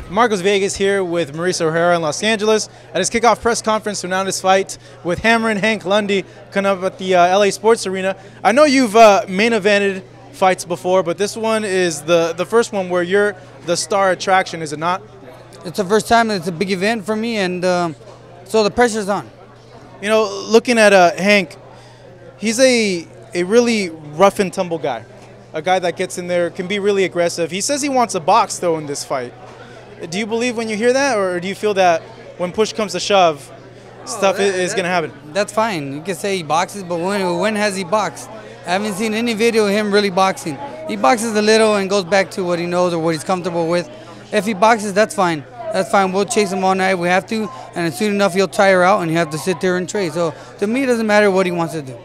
Marcos Villegas here with Mauricio Herrera in Los Angeles at his kickoff press conference to announce his fight with Hammer and Hank Lundy coming up at the LA Sports Arena. I know you've main evented fights before, but this one is the first one where you're the star attraction, is it not? It's the first time. It's a big event for me, and so the pressure's on. You know, looking at Hank, he's a really rough and tumble guy, a guy that gets in there, can be really aggressive. He says he wants a box, though, in this fight. Do you believe when you hear that, or do you feel that when push comes to shove, stuff is going to happen? That's fine. You can say he boxes, but when has he boxed? I haven't seen any video of him really boxing. He boxes a little and goes back to what he knows or what he's comfortable with. If he boxes, that's fine. That's fine. We'll chase him all night. We have to, and soon enough he'll tire out, and you have to sit there and trade. So to me, it doesn't matter what he wants to do.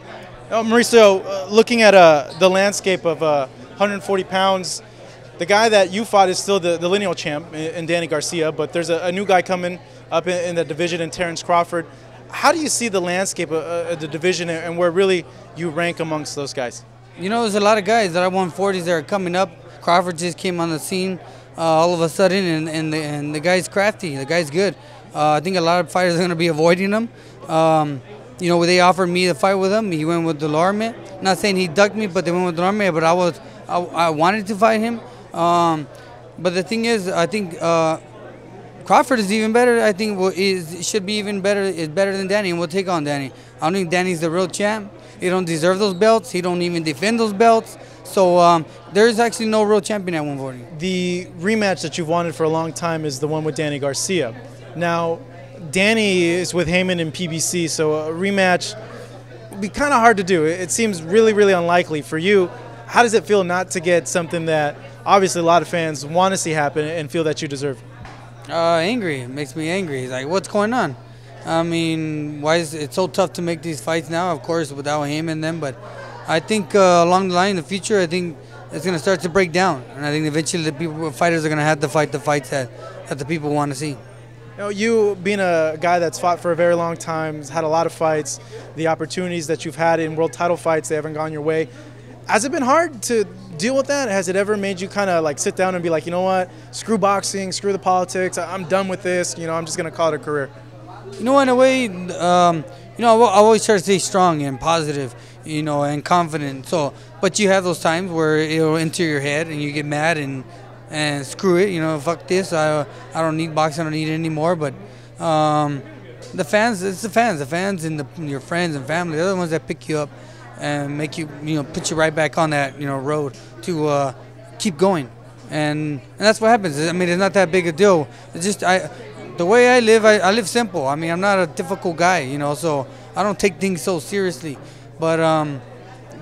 Mauricio, looking at the landscape of 140 pounds, the guy that you fought is still the lineal champ in Danny Garcia, but there's a new guy coming up in the division in Terrence Crawford. How do you see the landscape of the division and where really you rank amongst those guys? You know, there's a lot of guys that are 140s that are coming up. Crawford just came on the scene all of a sudden, and the guy's crafty. The guy's good. I think a lot of fighters are going to be avoiding him. You know, they offered me to fight with him. He went with Delorme. Not saying he ducked me, but they went with Delorme. But I wanted to fight him. But the thing is, I think Crawford is even better. I think should be even better. Is better than Danny, and we'll take on Danny. I don't think Danny's the real champ. He don't deserve those belts. He don't even defend those belts. So there's actually no real champion at 140. The rematch that you've wanted for a long time is the one with Danny Garcia. Now, Danny is with Heyman in PBC, so a rematch would be kind of hard to do. It seems really, really unlikely for you. How does it feel not to get something that obviously a lot of fans want to see happen and feel that you deserve? Angry. It makes me angry. It's like, what's going on? I mean, why is it so tough to make these fights now? Of course, without him and them, but I think along the line in the future, I think it's going to start to break down, and I think eventually the fighters are going to have to fight the fights that the people want to see. You know, you being a guy that's fought for a very long time, has had a lot of fights, the opportunities that you've had in world title fights, they haven't gone your way. Has it been hard to deal with that? Has it ever made you kind of like sit down and be like, you know what, screw boxing, screw the politics, I'm done with this, you know, I'm just going to call it a career? You know, in a way, you know, I always try to stay strong and positive, you know, and confident. So, but you have those times where it'll enter your head and you get mad and screw it, you know, fuck this, I don't need boxing, I don't need it anymore. But the fans, it's the fans and your friends and family, they're the ones that pick you up and make you, you know, put you right back on that, you know, road to keep going. And that's what happens. I mean, it's not that big a deal. It's just the way I live simple. I mean, I'm not a difficult guy, you know, so I don't take things so seriously. But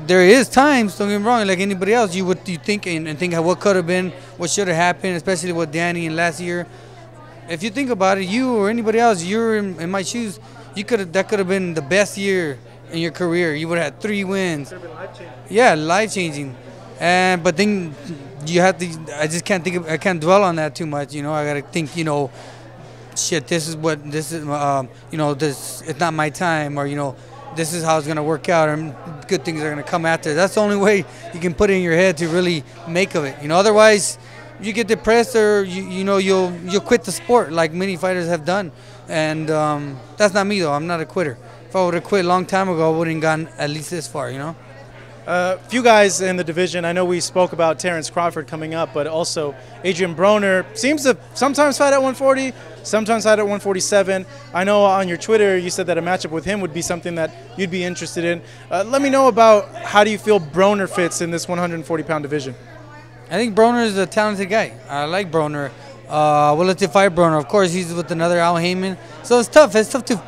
there is times, don't get me wrong, like anybody else, you think and think what could have been, what should have happened, especially with Danny in last year. If you think about it, you or anybody else, you're in my shoes, that could have been the best year in your career. You would have had 3 wins. Yeah, life-changing. But then you have to. I just can't think. I can't dwell on that too much. You know, I gotta think. You know, shit. This is. You know, this. It's not my time. Or you know, this is how it's gonna work out. And good things are gonna come after. That's the only way you can put it in your head to really make of it. You know, otherwise, you get depressed or you know you'll quit the sport like many fighters have done. And that's not me though. I'm not a quitter. If I would have quit a long time ago, I wouldn't have gotten at least this far, you know? A few guys in the division. I know we spoke about Terrence Crawford coming up, but also Adrian Broner seems to sometimes fight at 140, sometimes fight at 147. I know on your Twitter you said that a matchup with him would be something that you'd be interested in. Let me know about how do you feel Broner fits in this 140-pound division? I think Broner is a talented guy. I like Broner. We'll let you fight Broner. Of course, he's with another Al Heyman. So it's tough. It's tough to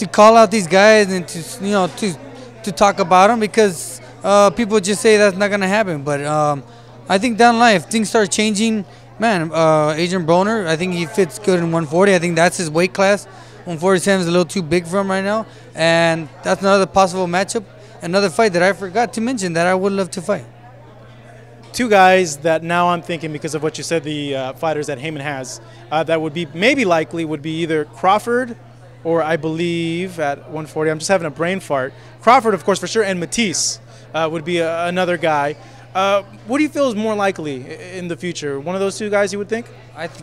call out these guys and to, you know, to talk about them because people just say that's not gonna happen. But I think down the line, if things start changing, man, Adrian Broner, I think he fits good in 140. I think that's his weight class. 147 is a little too big for him right now, and that's another possible matchup, another fight that I forgot to mention that I would love to fight. 2 guys that now I'm thinking because of what you said, the fighters that Heyman has, that would be maybe likely would be either Crawford or I believe at 140, I'm just having a brain fart. Crawford, of course, for sure, and Matisse would be another guy. What do you feel is more likely in the future? One of those two guys, you would think?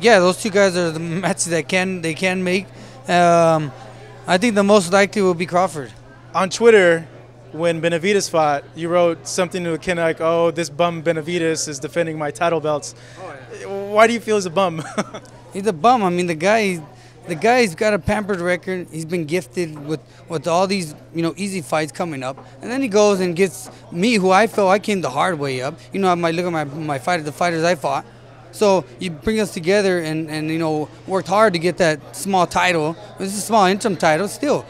Yeah, those two guys are the matches that they can make. I think the most likely will be Crawford. On Twitter, when Benavidez fought, you wrote something to akin like, "Oh, this bum Benavidez is defending my title belts." Oh, yeah. Why do you feel he's a bum? He's a bum. I mean, the guy's got a pampered record. He's been gifted with all these easy fights coming up, and then he goes and gets me, who I felt I came the hard way up. I might look at my fighter, the fighters I fought. So you bring us together and worked hard to get that small title. It's a small interim title still.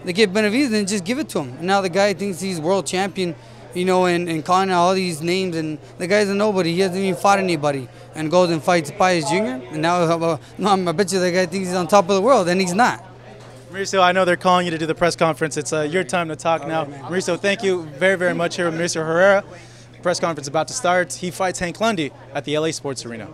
They get Benavidez and just give it to him. And now the guy thinks he's world champion, and calling out all these names. And the guy's a nobody. He hasn't even fought anybody. And goes and fights Paez Jr. And now I bet you the guy thinks he's on top of the world, and he's not. Mauricio, I know they're calling you to do the press conference. It's your time to talk now. Right, Mauricio, thank you very, very much here with Mauricio Herrera. Press conference about to start. He fights Hank Lundy at the LA Sports Arena.